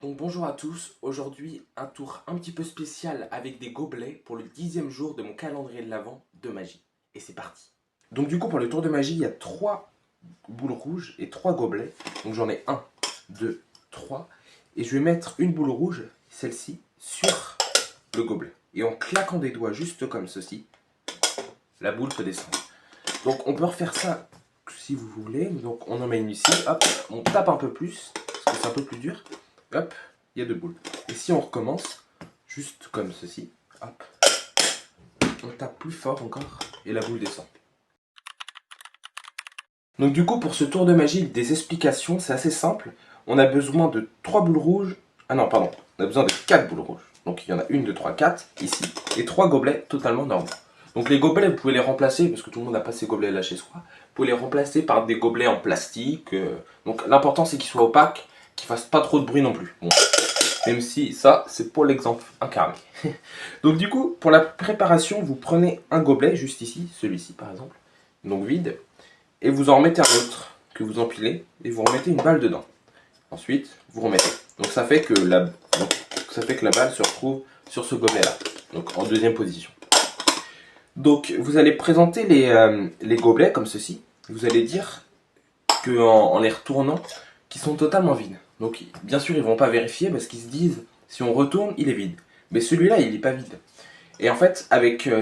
Donc bonjour à tous, aujourd'hui un tour un petit peu spécial avec des gobelets pour le 10e jour de mon calendrier de l'Avent de magie. Et c'est parti. Donc du coup pour le tour de magie il y a 3 boules rouges et 3 gobelets. Donc j'en ai 1, 2, 3. Et je vais mettre une boule rouge, celle-ci, sur le gobelet. Et en claquant des doigts juste comme ceci, la boule peut descendre. Donc on peut refaire ça si vous voulez. Donc on en met une ici, hop, on tape un peu plus, parce que c'est un peu plus dur. Hop, il y a 2 boules. Et si on recommence, juste comme ceci, hop, on tape plus fort encore, et la boule descend. Donc du coup, pour ce tour de magie, des explications, c'est assez simple. On a besoin de 3 boules rouges. Ah non, pardon, on a besoin de 4 boules rouges. Donc il y en a 1, 2, 3, 4, ici. Et 3 gobelets totalement normaux. Donc les gobelets, vous pouvez les remplacer, parce que tout le monde n'a pas ces gobelets là chez soi. Vous pouvez les remplacer par des gobelets en plastique. Donc l'important c'est qu'ils soient opaques, qu'ils fassent pas trop de bruit non plus. Bon. Même si ça, c'est pour l'exemple incarné. Donc du coup, pour la préparation, vous prenez un gobelet, juste ici, celui-ci par exemple, donc vide, et vous en remettez un autre que vous empilez, et vous remettez une balle dedans. Ensuite, vous remettez. Donc ça fait que la balle se retrouve sur ce gobelet-là, donc en deuxième position. Donc vous allez présenter les gobelets comme ceci. Vous allez dire en les retournant, qu'ils sont totalement vides. Donc bien sûr ils vont pas vérifier parce qu'ils se disent si on retourne il est vide. Mais celui-là il n'est pas vide. Et en fait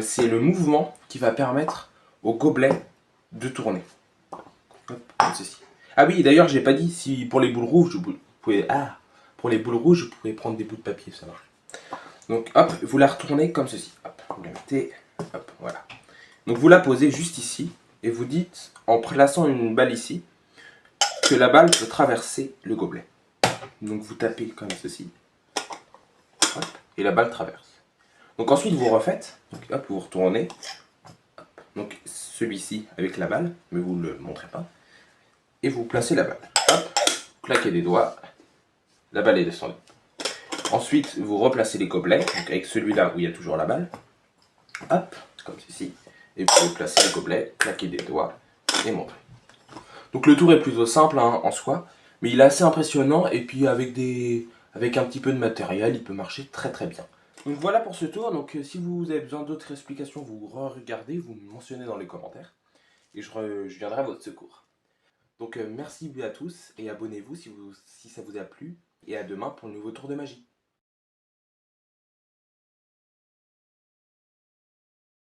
c'est le mouvement qui va permettre au gobelet de tourner. Hop, comme ceci. Ah oui d'ailleurs j'ai pas dit si pour les boules rouges vous pouvez pour les boules rouges vous pouvez prendre des bouts de papier ça marche. Donc hop vous la retournez comme ceci. Hop, vous la mettez hop voilà. Donc vous la posez juste ici et vous dites en plaçant une balle ici que la balle peut traverser le gobelet. Donc vous tapez comme ceci, hop, et la balle traverse. Donc ensuite vous refaites, donc hop, vous retournez, hop, donc celui-ci avec la balle, mais vous ne le montrez pas, et vous placez la balle. Hop, claquez des doigts, la balle est descendue. Ensuite vous replacez les gobelets, donc avec celui-là où il y a toujours la balle, hop, comme ceci, et vous pouvez placer le gobelet, claquer des doigts et montrer. Donc le tour est plutôt simple hein, en soi, mais il est assez impressionnant et puis avec un petit peu de matériel, il peut marcher très très bien. Donc voilà pour ce tour, donc si vous avez besoin d'autres explications, vous regardez, vous me mentionnez dans les commentaires et je viendrai à votre secours. Donc merci à tous et abonnez-vous si ça vous a plu et à demain pour le nouveau tour de magie.